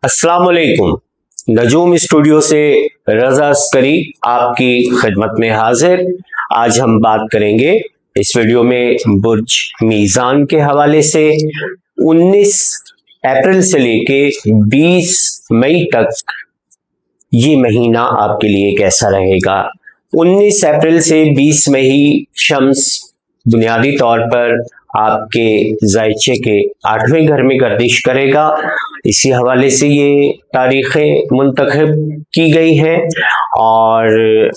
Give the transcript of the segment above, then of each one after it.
अस्सलाम वालेकुम। नजूम स्टूडियो से रजा अस्करी आपकी खिदमत में हाजिर। आज हम बात करेंगे इस वीडियो में बुर्ज मीज़ान के हवाले से 19 अप्रैल से लेके 20 मई तक ये महीना आपके लिए कैसा रहेगा। 19 अप्रैल से 20 मई शम्स बुनियादी तौर पर आपके ज़ायचे के 8वें घर में गर्दिश करेगा। इसी हवाले से ये तारीखें मुंतखब की गई हैं और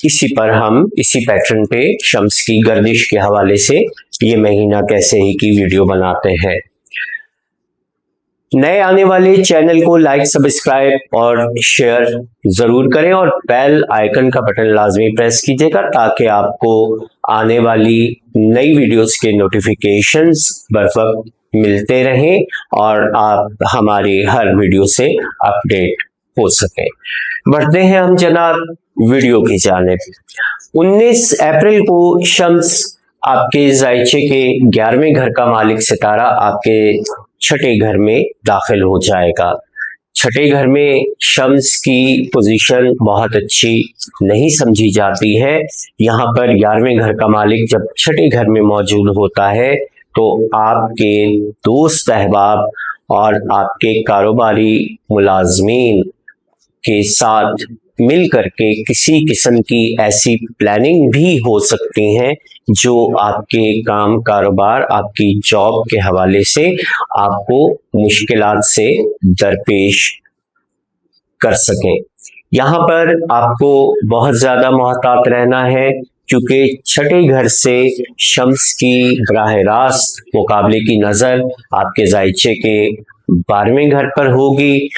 इसी पर हम इसी पैटर्न पे शम्स की गर्दिश के हवाले से ये महीना कैसे ही की वीडियो बनाते हैं। नए आने वाले चैनल को लाइक, सब्सक्राइब और शेयर ज़रूर करें और बेल आइकन का बटन लाजमी प्रेस कीजिएगा ताकि आपको आने वाली नई वीडियोस के नोटिफिकेशंस बरवक्त मिलते रहें और आप हमारी हर वीडियो से अपडेट हो सकें। बढ़ते हैं हम जनाब वीडियो की जानिब। 19 अप्रैल को शम्स आपके ज़ायचे के 11वें घर का मालिक सितारा आपके छठे घर में दाखिल हो जाएगा। छठे घर में शम्स की पोजीशन बहुत अच्छी नहीं समझी जाती है। यहाँ पर 11वें घर का मालिक जब छठे घर में मौजूद होता है तो आपके दोस्त अहबाब और आपके कारोबारी मुलाजमीन के साथ मिल करके किसी किस्म की ऐसी प्लानिंग भी हो सकती हैं जो आपके काम कारोबार, आपकी जॉब के हवाले से आपको मुश्किलात से दरपेश कर सकें। यहाँ पर आपको बहुत ज़्यादा मोहतात रहना है क्योंकि छठे घर से शम्स की बराह रास्त मुकाबले की नज़र आपके ज़ायचे के 12वें घर पर होगी।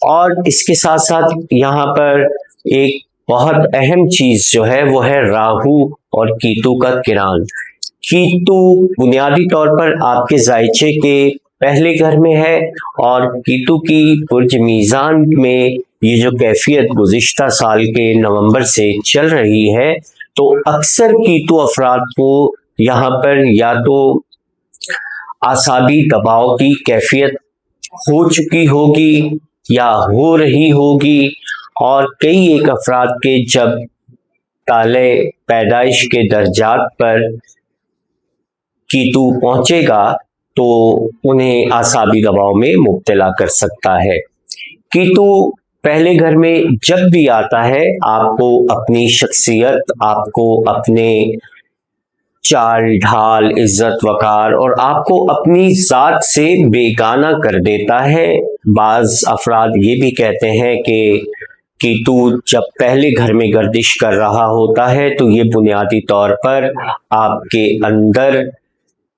और इसके साथ साथ यहाँ पर एक बहुत अहम चीज़ जो है वो है राहु और कीतु का किरान। कीतु बुनियादी तौर पर आपके ज़ायचे के पहले घर में है और कीतु की बुर्ज मीज़ान में ये जो कैफियत गुज़िश्ता साल के नवंबर से चल रही है तो अक्सर कीतु अफराद को यहाँ पर या तो आसाबी दबाव की कैफियत हो चुकी होगी या हो रही होगी और कई एक अफराद के जब ताले पैदाइश के दर्जात पर कीतु पहुंचेगा तो उन्हें आसाबी दबाव में मुब्तला कर सकता है। कीतु पहले घर में जब भी आता है आपको अपनी शख्सियत, आपको अपने चाल ढाल, इज्जत वकार और आपको अपनी ज़ात से बेगाना कर देता है। बाज़ अफराद ये भी कहते हैं कि कीतु जब पहले घर में गर्दिश कर रहा होता है तो ये बुनियादी तौर पर आपके अंदर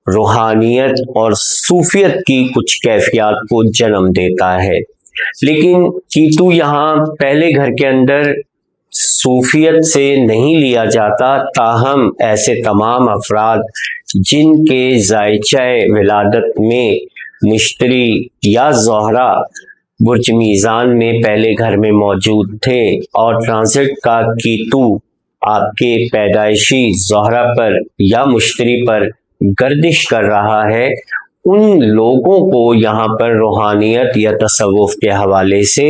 रूहानियत और सूफियत की कुछ कैफियत को जन्म देता है। लेकिन कीतु यहाँ पहले घर के अंदर सूफियत से नहीं लिया जाता, ताहम ऐसे तमाम अफराद जिनके ज़ायचे विलादत में मुश्तरी या ज़ोहरा बुर्ज मीज़ान में पहले घर में मौजूद थे और ट्रांजिट का कीतु आपके पैदाइशी ज़ोहरा पर या मुश्तरी पर गर्दिश कर रहा है, उन लोगों को यहाँ पर रूहानियत या तसव्वुफ के हवाले से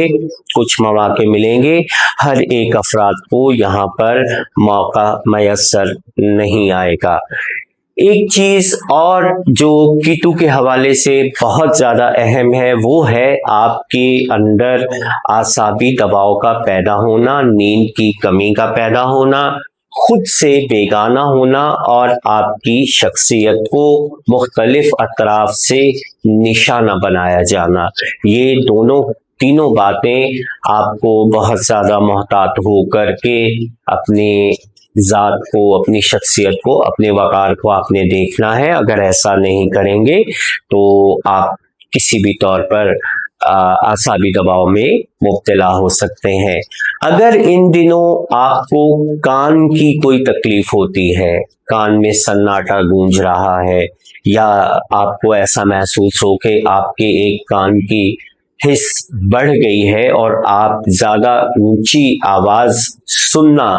कुछ मौके मिलेंगे। हर एक अफराद को यहाँ पर मौका मयस्सर नहीं आएगा। एक चीज़ और जो कीतु के हवाले से बहुत ज़्यादा अहम है वो है आपके अंदर आसाबी दबाव का पैदा होना, नींद की कमी का पैदा होना, खुद से बेगाना होना और आपकी शख्सियत को मुख्तलिफ अतराफ से निशाना बनाया जाना। ये तीनों बातें आपको बहुत ज़्यादा मोहतात हो करके अपनी ज़ात को, अपनी शख्सियत को, अपने वक़ार को आपने देखना है। अगर ऐसा नहीं करेंगे तो आप किसी भी तौर पर आसाबी दबाव में मुब्तला हो सकते हैं। अगर इन दिनों आपको कान की कोई तकलीफ होती है, कान में सन्नाटा गूंज रहा है या आपको ऐसा महसूस हो कि आपके एक कान की हिस्स बढ़ गई है और आप ज़्यादा ऊंची आवाज़ सुनना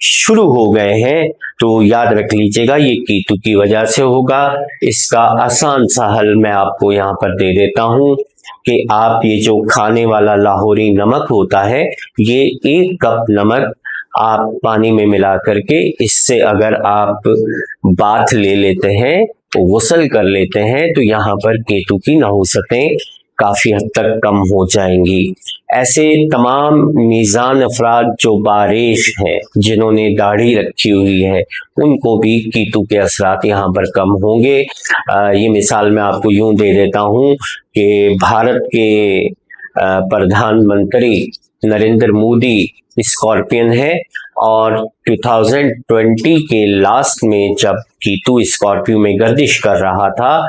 शुरू हो गए हैं तो याद रख लीजिएगा ये कीतु की वजह से होगा। इसका आसान सा हल मैं आपको यहाँ पर दे देता हूँ। कि आप ये जो खाने वाला लाहौरी नमक होता है, ये 1 कप नमक आप पानी में मिला करके इससे अगर आप बाथ ले लेते हैं, गुस्ल कर लेते हैं, तो यहाँ पर केतु की नहुसतें काफी हद तक कम हो जाएंगी। ऐसे तमाम मीज़ान अफराद जो बारिश हैं, जिन्होंने दाढ़ी रखी हुई है, उनको भी केतु के असरात यहाँ पर कम होंगे। ये मिसाल मैं आपको यूं दे देता हूँ कि भारत के प्रधानमंत्री नरेंद्र मोदी स्कॉर्पियन है और 2020 के लास्ट में जब केतु स्कॉर्पियो में गर्दिश कर रहा था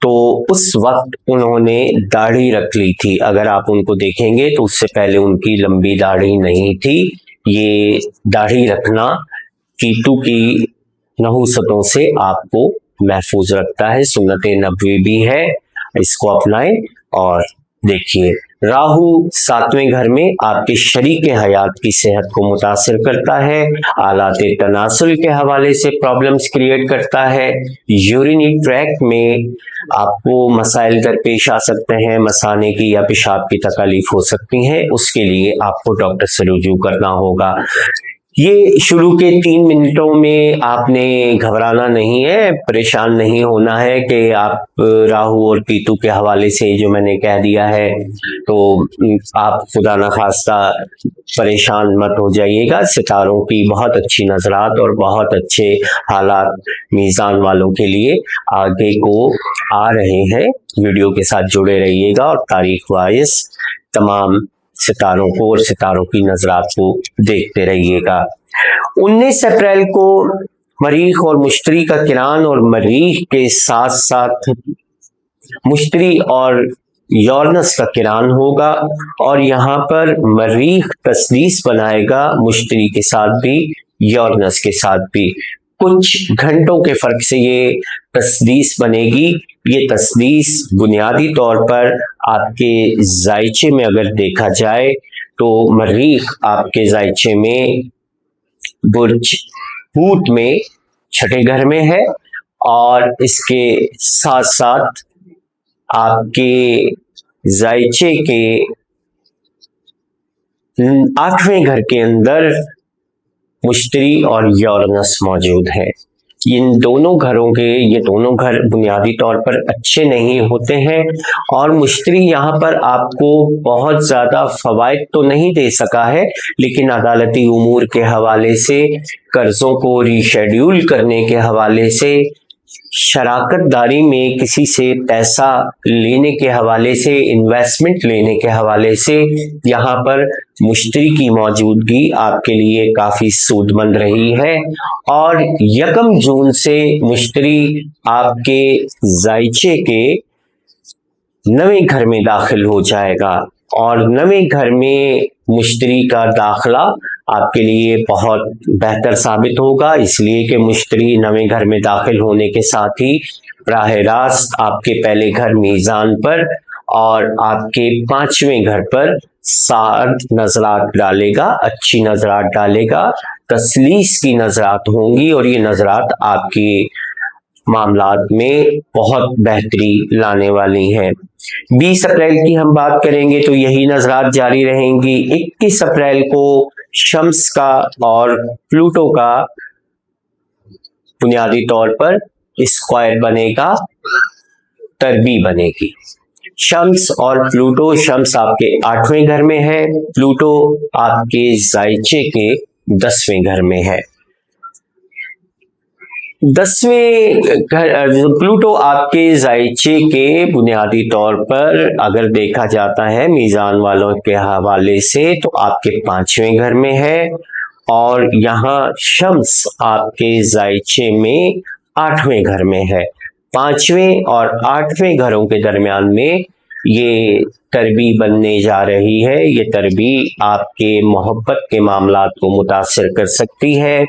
तो उस वक्त उन्होंने दाढ़ी रख ली थी। अगर आप उनको देखेंगे तो उससे पहले उनकी लंबी दाढ़ी नहीं थी। ये दाढ़ी रखना केतु की नहुसतों से आपको महफूज रखता है, सुन्नत नबवी भी है, इसको अपनाएं। और देखिए, राहु 7वें घर में आपके शरीक हयात की सेहत को मुतासिर करता है, आलाते तनासुल के हवाले से प्रॉब्लम्स क्रिएट करता है, यूरिनी ट्रैक में आपको मसाइल दरपेश आ सकते हैं, मसाने की या पेशाब की तकलीफ हो सकती हैं, उसके लिए आपको डॉक्टर से रुजू करना होगा। ये शुरू के 3 मिनटों में आपने घबराना नहीं है, परेशान नहीं होना है कि आप राहु और केतु के हवाले से जो मैंने कह दिया है तो आप खुदा न खास्ता परेशान मत हो जाइएगा। सितारों की बहुत अच्छी नजरात और बहुत अच्छे हालात मीज़ान वालों के लिए आगे को आ रहे हैं। वीडियो के साथ जुड़े रहिएगा और तारीख वाइज तमाम सितारों को और सितारों की नजरात को देखते रहिएगा। 19 अप्रैल को मरीख और मुश्तरी का किरान और मरीख के साथ साथ मुश्तरी और यूरेनस का किरान होगा और यहाँ पर मरीख तस्दीस बनाएगा मुश्तरी के साथ भी यूरेनस के साथ भी। कुछ घंटों के फर्क से ये तस्दीस बनेगी। ये तस्दीस बुनियादी तौर पर आपके जायचे में अगर देखा जाए तो मरीख आपके जायचे में बुर्ज हूत में 6ठे घर में है और इसके साथ साथ आपके जायचे के 8वें घर के अंदर मुश्तरी और यूरेनस मौजूद है। इन दोनों घरों के ये दोनों घर बुनियादी तौर पर अच्छे नहीं होते हैं और मुश्तरी यहाँ पर आपको बहुत ज़्यादा फ़वाइद तो नहीं दे सका है, लेकिन अदालती उमूर के हवाले से, कर्ज़ों को रीशेड्यूल करने के हवाले से, शराकत दारी में किसी से पैसा लेने के हवाले से, इन्वेस्टमेंट लेने के हवाले से यहाँ पर मुश्तरी की मौजूदगी आपके लिए काफ़ी सूदमंद रही है। और 1 जून से मुश्तरी आपके जायचे के 9वें घर में दाखिल हो जाएगा और 9वें घर में मुश्तरी का दाखला आपके लिए बहुत बेहतर साबित होगा, इसलिए कि मुश्तरी 9वें घर में दाखिल होने के साथ ही बराह रास्त आपके पहले घर मीज़ान पर और आपके 5वें घर पर साद नजरात डालेगा, अच्छी नजरात डालेगा, तसलीस की नजरात होंगी और ये नजरात आपकी मामलात में बहुत बेहतरी लाने वाली हैं। 20 अप्रैल की हम बात करेंगे तो यही नजरात जारी रहेंगी। 21 अप्रैल को शम्स का और प्लूटो का बुनियादी तौर पर स्क्वायर बनेगा, तरबी बनेगी। शम्स और प्लूटो, शम्स आपके 8वें घर में है, प्लूटो आपके जायचे के 10वें घर में है। 10वें घर प्लूटो आपके जायचे के बुनियादी तौर पर अगर देखा जाता है मीज़ान वालों के हवाले से तो आपके 5वें घर में है और यहाँ शम्स आपके जायचे में 8वें घर में है। 5वें और 8वें घरों के दरमियान में ये तरबी बनने जा रही है। ये तरबी आपके मोहब्बत के मामलात को मुतासिर कर सकती है।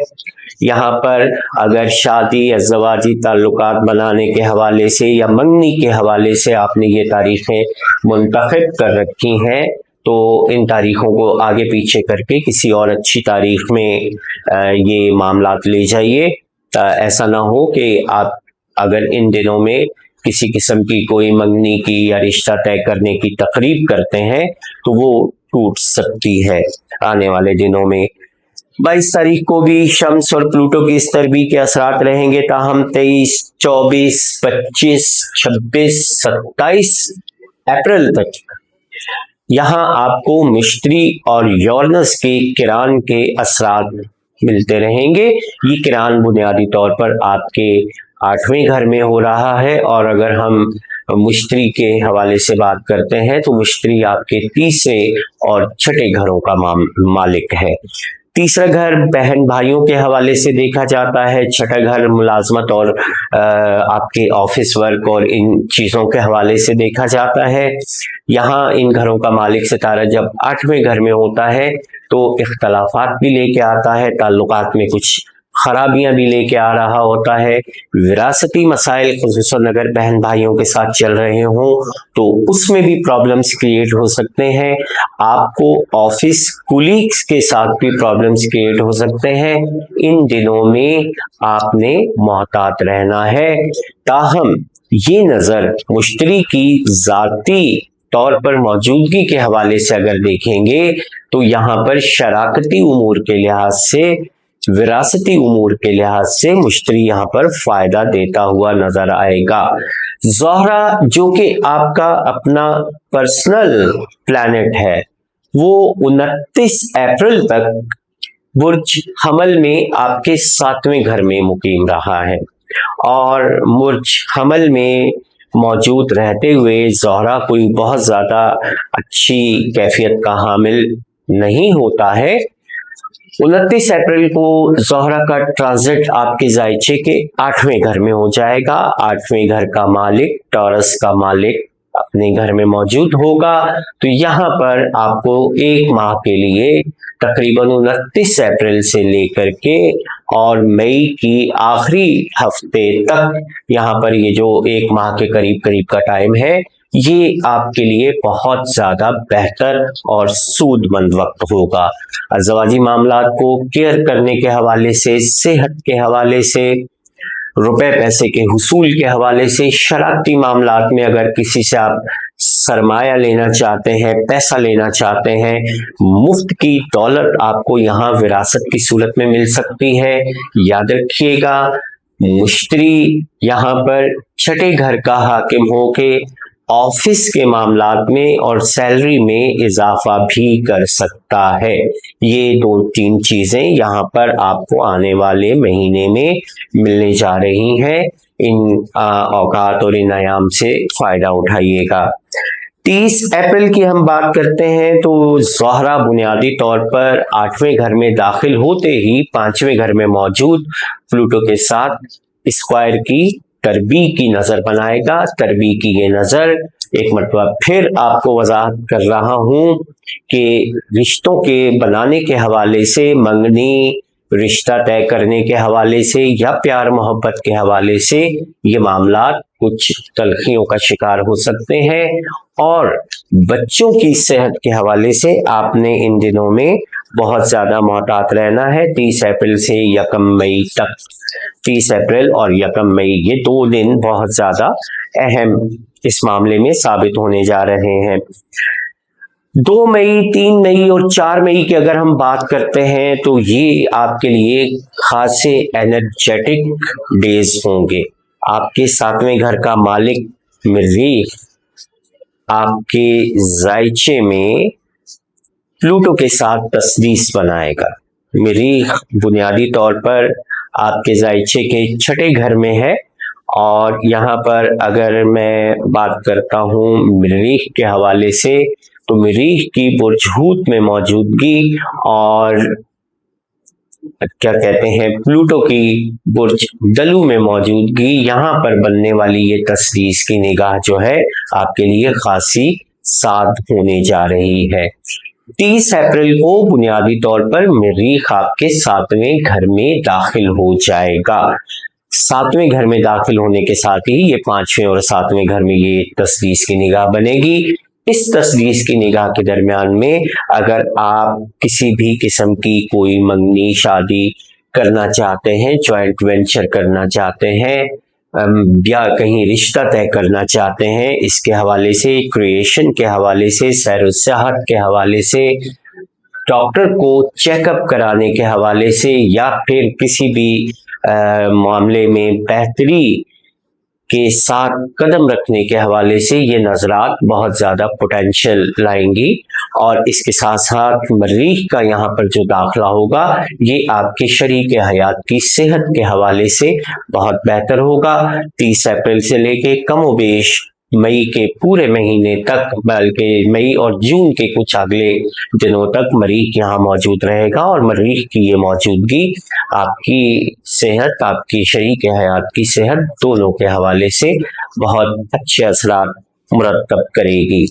यहाँ पर अगर शादी या ज़वाजी ताल्लुकात बनाने के हवाले से या मंगनी के हवाले से आपने ये तारीखें मुंतखब कर रखी हैं तो इन तारीखों को आगे पीछे करके किसी और अच्छी तारीख में ये मामलात ले जाइए। ऐसा ना हो कि आप अगर इन दिनों में किसी किस्म की कोई मंगनी की या रिश्ता तय करने की तकरीब करते हैं तो वो टूट सकती है आने वाले दिनों में। 22 तारीख को भी शम्स और प्लूटो की इस तरबी के असरात रहेंगे, ताहम 23, 24, 25, 26, 27 अप्रैल तक यहाँ आपको मिश्तरी और यूरेनस के किरान के असरात मिलते रहेंगे। ये किरान बुनियादी तौर पर आपके 8वें घर में हो रहा है, और अगर हम मुश्तरी के हवाले से बात करते हैं तो मुश्तरी आपके तीसरे और छठे घरों का मालिक है। तीसरा घर बहन भाइयों के हवाले से देखा जाता है, छठा घर मुलाजमत और आपके ऑफिस वर्क और इन चीज़ों के हवाले से देखा जाता है। यहाँ इन घरों का मालिक सितारा जब 8वें घर में होता है तो इख्तलाफात भी लेके आता है, ताल्लुकात में कुछ खराबियां भी लेके आ रहा होता है। विरासती मसाइल खुसूसन अगर बहन भाइयों के साथ चल रहे हों तो उसमें भी प्रॉब्लम्स क्रिएट हो सकते हैं। आपको ऑफिस कुलीग्स के साथ भी प्रॉब्लम्स क्रिएट हो सकते हैं। इन दिनों में आपने मोहतात रहना है। ताहम ये नज़र मुश्तरी की ज़ाती तौर पर मौजूदगी के हवाले से अगर देखेंगे तो यहाँ पर शराकती उमूर के लिहाज से, विरासती उमूर के लिहाज से मुश्तरी यहाँ पर फायदा देता हुआ नजर आएगा। ज़ोहरा जो कि आपका अपना पर्सनल प्लैनेट है वो 29 अप्रैल तक बुर्ज हमल में आपके 7वें घर में मुकीम रहा है, और बुर्ज हमल में मौजूद रहते हुए ज़ोहरा कोई बहुत ज़्यादा अच्छी कैफियत का हामिल नहीं होता है। 29 अप्रैल को ज़ोहरा का ट्रांजिट आपके ज़ायचे के 8वें घर में हो जाएगा। 8वें घर का मालिक, टॉरस का मालिक अपने घर में मौजूद होगा, तो यहाँ पर आपको एक माह के लिए तकरीबन 29 अप्रैल से लेकर के और मई की आखिरी हफ्ते तक यहाँ पर ये जो एक माह के करीब का टाइम है ये आपके लिए बहुत ज़्यादा बेहतर और सूदमंद वक्त होगा। अज़वाजी मामलात को केयर करने के हवाले से, सेहत के हवाले से, रुपए पैसे के हुसूल के हवाले से, शरारती मामलात में अगर किसी से आप सरमाया लेना चाहते हैं, पैसा लेना चाहते हैं, मुफ्त की दौलत आपको यहाँ विरासत की सूरत में मिल सकती है। याद रखिएगा मुश्तरी यहाँ पर छठे घर का हाकिम हो के ऑफिस के मामलात में और सैलरी में इजाफा भी कर सकता है। ये 2-3 चीजें यहाँ पर आपको आने वाले महीने में मिलने जा रही हैं। इन औकात और इन आयाम से फायदा उठाइएगा। 30 अप्रैल की हम बात करते हैं तो ज़ोहरा बुनियादी तौर पर 8वें घर में दाखिल होते ही 5वें घर में मौजूद प्लूटो के साथ स्क्वायर की तरबी की नजर बनाएगा। तरबी की ये नजर एक मरतबा फिर आपको वजाहत कर रहा हूं कि रिश्तों के बनाने के हवाले से, मंगनी, रिश्ता तय करने के हवाले से या प्यार मोहब्बत के हवाले से ये मामलात कुछ तलखियों का शिकार हो सकते हैं, और बच्चों की सेहत के हवाले से आपने इन दिनों में बहुत ज़्यादा मोहतात रहना है। 30 अप्रैल से 1 मई तक, 30 अप्रैल और 1 मई ये 2 दिन बहुत ज़्यादा अहम इस मामले में साबित होने जा रहे हैं। 2 मई, 3 मई और 4 मई की अगर हम बात करते हैं तो ये आपके लिए खासे एनर्जेटिक डेज होंगे। आपके 7वें घर का मालिक मरीख आपके ज़ायचे में प्लूटो के साथ तस्दीस बनाएगा। मरीख बुनियादी तौर पर आपके ज़ायचे के छठे घर में है, और यहाँ पर अगर मैं बात करता हूँ मरीख के हवाले से तो मरीख की बुर्ज हूत में मौजूदगी और क्या कहते हैं प्लूटो की बुर्ज दलू में मौजूदगी, यहाँ पर बनने वाली ये तस्दीस की निगाह जो है आपके लिए खासी साध होने जा रही है। 30 अप्रैल को बुनियादी तौर पर मरीख आपके 7वें घर में दाखिल हो जाएगा। 7वें घर में दाखिल होने के साथ ही ये 5वें और 7वें घर में ये तस्दीस की निगाह बनेगी। इस तस्दीस की निगाह के दरमियान में अगर आप किसी भी किस्म की कोई मंगनी शादी करना चाहते हैं, जॉइंट वेंचर करना चाहते हैं, या कहीं रिश्ता तय करना चाहते हैं, इसके हवाले से, क्रिएशन के हवाले से, सैर सेहत के हवाले से, डॉक्टर को चेकअप कराने के हवाले से, या फिर किसी भी मामले में बेहतरी के साथ कदम रखने के हवाले से ये नज़रात बहुत ज़्यादा पोटेंशियल लाएंगी। और इसके साथ साथ मरीख का यहाँ पर जो दाखिला होगा ये आपके शरीक हयात की सेहत के हवाले से बहुत बेहतर होगा। 30 अप्रैल से लेके कमोबेश मई के पूरे महीने तक, बल्कि मई और जून के कुछ अगले दिनों तक मरीख यहाँ मौजूद रहेगा। और मरीख की ये मौजूदगी आपकी सेहत, आपकी शरीक हयात की सेहत दोनों के हवाले से बहुत अच्छे असरात मुरतब करेगी।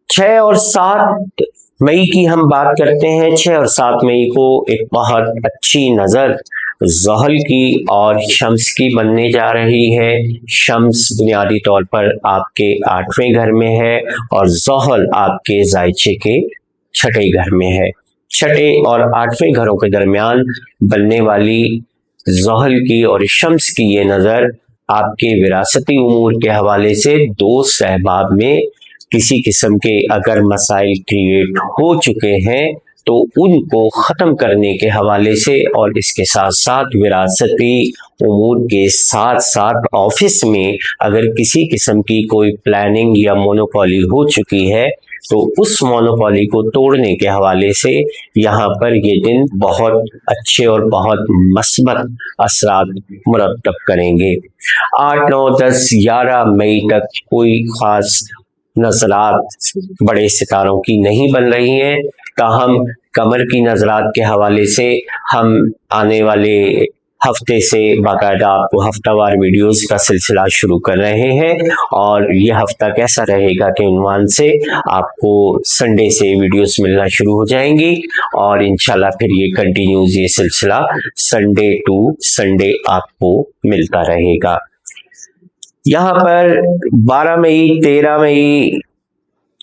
6 और 7 मई की हम बात करते हैं। 6 और 7 मई को एक बहुत अच्छी नज़र ज़हल की और शम्स की बनने जा रही है। शम्स बुनियादी तौर पर आपके 8वें घर में है और ज़हल आपके ज़ायचे के 6ठे घर में है। 6ठे और 8वें घरों के दरमियान बनने वाली ज़हल की और शम्स की ये नज़र आपके विरासती उमूर के हवाले से, दोस्त सहबाब में किसी किस्म के अगर मसाइल क्रिएट हो चुके हैं तो उनको ख़त्म करने के हवाले से, और इसके साथ साथ विरासती उमूर के साथ साथ ऑफिस में अगर किसी किस्म की कोई प्लानिंग या मोनोपॉली हो चुकी है तो उस मोनोपॉली को तोड़ने के हवाले से यहाँ पर ये दिन बहुत अच्छे और बहुत मस्बत असरात मुरतब करेंगे। 8, 9, 10, 11 मई तक कोई ख़ास नज़रात बड़े सितारों की नहीं बन रही हैं। ताहम कमर की नज़रात के हवाले से हम आने वाले हफ्ते से बाकायदा आपको हफ्तावार वीडियोस का सिलसिला शुरू कर रहे हैं। और ये हफ्ता कैसा रहेगा के उन्वान से आपको संडे से वीडियोस मिलना शुरू हो जाएंगी और इंशाल्लाह फिर ये कंटिन्यूज ये सिलसिला संडे टू संडे आपको मिलता रहेगा। यहाँ पर 12 मई 13 मई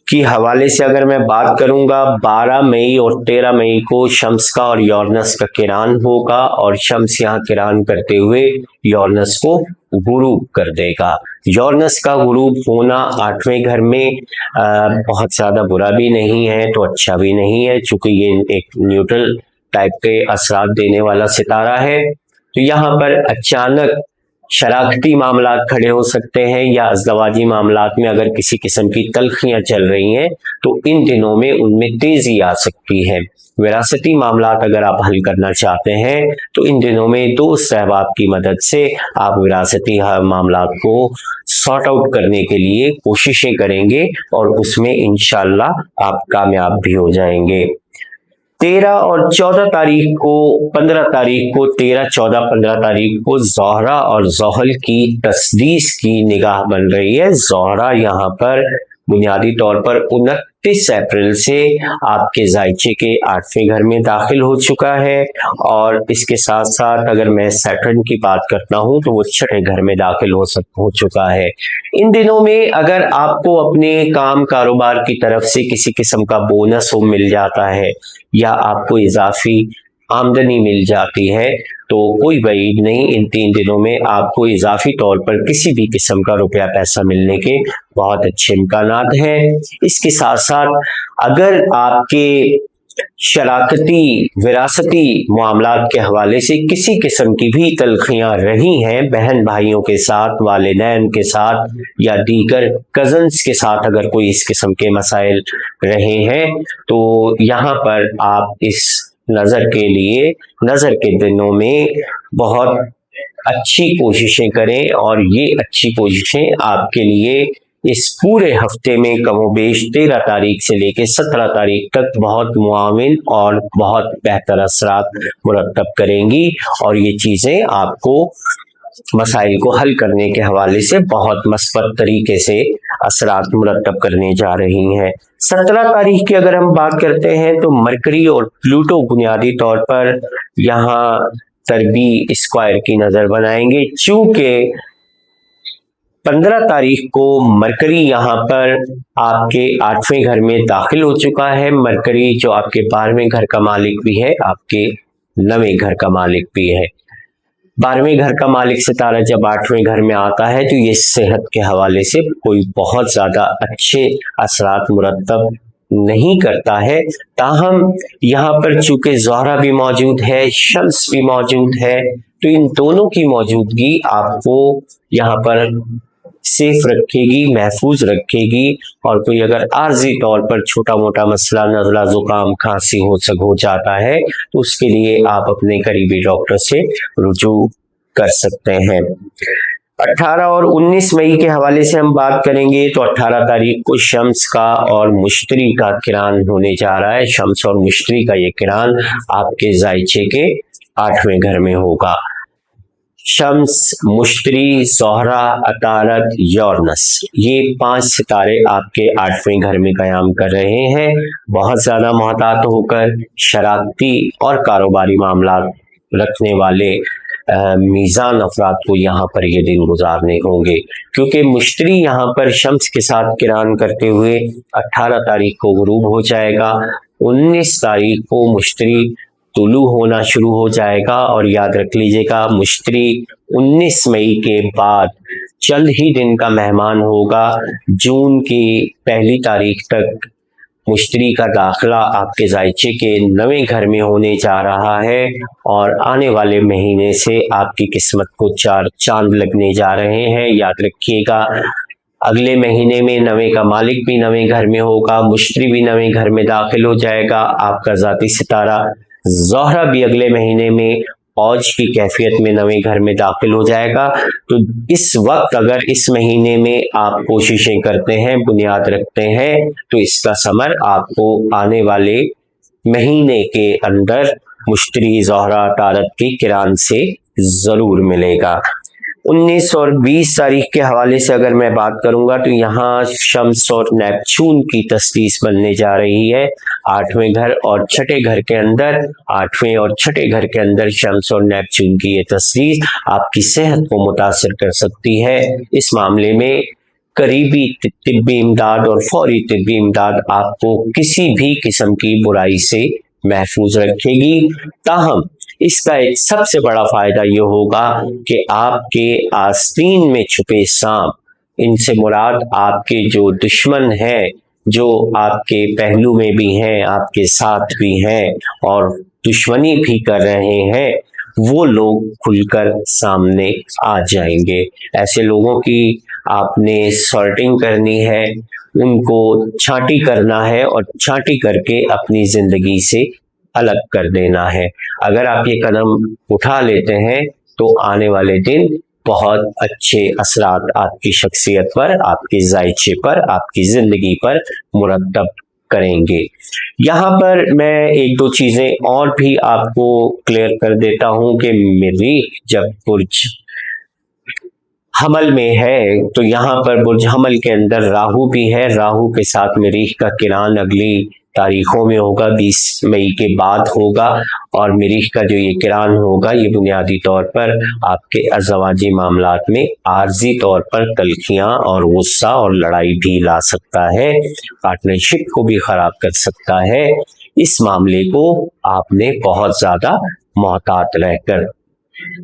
की हवाले से अगर मैं बात करूंगा, 12 मई और 13 मई को शम्स का और यूरेनस का किरान होगा और शम्स यहाँ किरान करते हुए यूरेनस को गुरूब कर देगा। यूरेनस का गुरूब होना 8वें घर में बहुत ज़्यादा बुरा भी नहीं है तो अच्छा भी नहीं है, चूँकि ये एक न्यूट्रल टाइप के असरात देने वाला सितारा है। तो यहाँ पर अचानक शराकती मामलात खड़े हो सकते हैं या अज़दवाजी मामलात में अगर किसी किस्म की तलखियाँ चल रही हैं तो इन दिनों में उनमें तेज़ी आ सकती है। विरासती मामलात अगर आप हल करना चाहते हैं तो इन दिनों में दोस्त सहबाब की मदद से आप विरासती मामलात को सॉर्ट आउट करने के लिए कोशिशें करेंगे और उसमें इंशाअल्लाह आप कामयाब भी हो जाएंगे। 13 और 14 तारीख को, 15 तारीख को, 13, 14, 15 तारीख को ज़ोहरा और ज़हल की तस्दीस की निगाह बन रही है। ज़ोहरा यहाँ पर बुनियादी तौर पर 29 अप्रैल से आपके ज़ायचे के 8वें घर में दाखिल हो चुका है और इसके साथ साथ अगर मैं सैटर्न की बात करता हूँ तो वो 6ठे घर में दाखिल हो चुका है। इन दिनों में अगर आपको अपने काम कारोबार की तरफ से किसी किस्म का बोनस हो मिल जाता है या आपको इजाफी आमदनी मिल जाती है तो कोई वईद नहीं, इन 3 दिनों में आपको इजाफी तौर पर किसी भी किस्म का रुपया पैसा मिलने के बहुत अच्छे इम्कानात हैं। इसके साथ साथ अगर आपके शराकती विरासती मामलात के हवाले से किसी किस्म की भी तलखियाँ रही हैं बहन भाइयों के साथ, वालिदैन के साथ या दीगर कज़न्स के साथ, अगर कोई इस किस्म के मसाइल रहे हैं तो यहाँ पर आप इस नज़र के लिए नज़र के दिनों में बहुत अच्छी कोशिशें करें और ये अच्छी कोशिशें आपके लिए इस पूरे हफ्ते में कमोबेश 13 तारीख से लेकर 17 तारीख तक बहुत मुआविन और बहुत बेहतर असरात मुरतब करेंगी और ये चीज़ें आपको मसाइल को हल करने के हवाले से बहुत मस्बत तरीके से असरात मुरतब करने जा रही हैं। 17 तारीख की अगर हम बात करते हैं तो मरकरी और प्लूटो बुनियादी तौर पर यहाँ तरबी स्क्वायर की नज़र बनाएंगे। चूँकि 15 तारीख को मरकरी यहाँ पर आपके 8वें घर में दाखिल हो चुका है। मरकरी जो आपके 12वें घर का मालिक भी है, आपके 9वें घर का मालिक भी है। 12वें घर का मालिक सितारा जब 8वें घर में आता है तो ये सेहत के हवाले से कोई बहुत ज्यादा अच्छे असरात मुरतब नहीं करता है। ताहम यहाँ पर चूंकि ज़ोहरा भी मौजूद है, शम्स भी मौजूद है, तो इन दोनों की मौजूदगी आपको यहाँ पर सेफ रखेगी, महफूज रखेगी। और कोई अगर आर्जी तौर पर छोटा मोटा मसला नज़ला जुकाम खांसी हो जाता है तो उसके लिए आप अपने करीबी डॉक्टर से रुजू कर सकते हैं। 18 और 19 मई के हवाले से हम बात करेंगे तो 18 तारीख को शम्स का और मुश्तरी का किरान होने जा रहा है। शम्स और मुश्तरी का ये किरान आपके जायचे के 8वें घर में होगा। शम्स, मुश्तरी, ज़ोहरा, अतारत, योरनस, ये 5 सितारे आपके 8वें घर में क़याम कर रहे हैं। बहुत ज़्यादा मोहतात होकर शरारती और कारोबारी मामला रखने वाले मीज़ान अफराद को यहाँ पर ये दिन गुजारने होंगे, क्योंकि मुश्तरी यहाँ पर शम्स के साथ किरान करते हुए 18 तारीख को गुरूब हो जाएगा। 19 तारीख को मुश्तरी तुलू होना शुरू हो जाएगा। और याद रख लीजिएगा, मुश्तरी 19 मई के बाद चंद ही दिन का मेहमान होगा। जून की पहली तारीख तक मुश्तरी का दाखिला आपके जायचे के 9वें घर में होने जा रहा है और आने वाले महीने से आपकी किस्मत को 4 चांद लगने जा रहे हैं। याद रखिएगा, अगले महीने में 9वें का मालिक भी 9वें घर में होगा, मुश्तरी भी 9वें घर में दाखिल हो जाएगा। आपका ज़ाती सितारा ज़ोहरा भी अगले महीने में औज की कैफियत में 9वें घर में दाखिल हो जाएगा। तो इस वक्त अगर इस महीने में आप कोशिशें करते हैं, बुनियाद रखते हैं, तो इसका समर आपको आने वाले महीने के अंदर मुश्तरी, ज़ोहरा, तारत की किरान से ज़रूर मिलेगा। 19 और 20 तारीख के हवाले से अगर मैं बात करूंगा तो यहाँ शम्स और नेपच्यून की तस्दीस बनने जा रही है। 8वें घर और 6ठे घर के अंदर, 8वें और 6ठे घर के अंदर शम्स और नेपच्यून की ये तस्दीस आपकी सेहत को मुतासिर कर सकती है। इस मामले में करीबी तिब्बी इमदाद और फौरी तिब्बी इमदाद आपको किसी भी किस्म की बुराई से महफूज रखेगी। ताहम इसका एक सबसे बड़ा फायदा ये होगा कि आपके आस्तीन में छुपे सांप, इनसे मुराद आपके जो दुश्मन हैं, जो आपके पहलू में भी हैं, आपके साथ भी हैं और दुश्मनी भी कर रहे हैं, वो लोग खुलकर सामने आ जाएंगे। ऐसे लोगों की आपने सॉर्टिंग करनी है, उनको छांटी करना है और छांटी करके अपनी जिंदगी से अलग कर देना है। अगर आप ये कदम उठा लेते हैं तो आने वाले दिन बहुत अच्छे असरात आपकी शख्सियत पर, आपके जायचे पर, आपकी जिंदगी पर मुरतब करेंगे। यहाँ पर मैं एक दो चीजें और भी आपको क्लियर कर देता हूँ कि मरीख जब बुर्ज हमल में है तो यहाँ पर बुर्ज हमल के अंदर राहु भी है। राहु के साथ मरीख का किरान अगली तारीखों में होगा, 20 मई के बाद होगा। और मरीख का जो ये किरान होगा ये बुनियादी तौर पर आपके अज़वाजी मामलात में आर्जी तौर पर तलखियाँ और गुस्सा और लड़ाई भी ला सकता है, पार्टनरशिप को भी ख़राब कर सकता है। इस मामले को आपने बहुत ज़्यादा मोहतात रहकर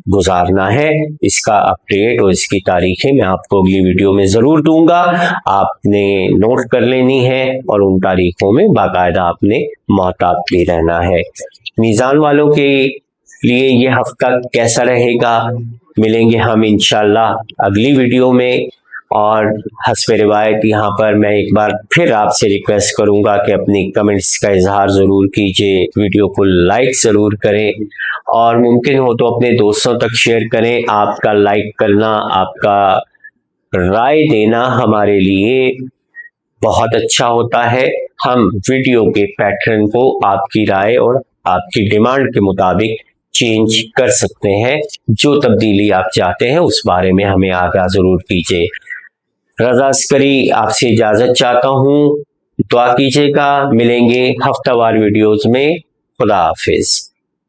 गुजारना है। इसका अपडेट और इसकी तारीखें मैं आपको अगली वीडियो में ज़रूर दूंगा, आपने नोट कर लेनी है और उन तारीखों में बाकायदा आपने मोहतात भी रहना है। मीज़ान वालों के लिए ये हफ्ता कैसा रहेगा, मिलेंगे हम इंशाल्लाह अगली वीडियो में। और हस्ब रिवायत यहाँ पर मैं एक बार फिर आपसे रिक्वेस्ट करूँगा कि अपनी कमेंट्स का इजहार ज़रूर कीजिए, वीडियो को लाइक ज़रूर करें और मुमकिन हो तो अपने दोस्तों तक शेयर करें। आपका लाइक करना, आपका राय देना हमारे लिए बहुत अच्छा होता है। हम वीडियो के पैटर्न को आपकी राय और आपकी डिमांड के मुताबिक चेंज कर सकते हैं। जो तब्दीली आप चाहते हैं उस बारे में हमें आगाह ज़रूर कीजिए। रज़ा अस्करी आपसे इजाज़त चाहता हूँ, दुआ कीजिएगा, मिलेंगे हफ्तावार वीडियोज़ में। खुदा हाफिज़।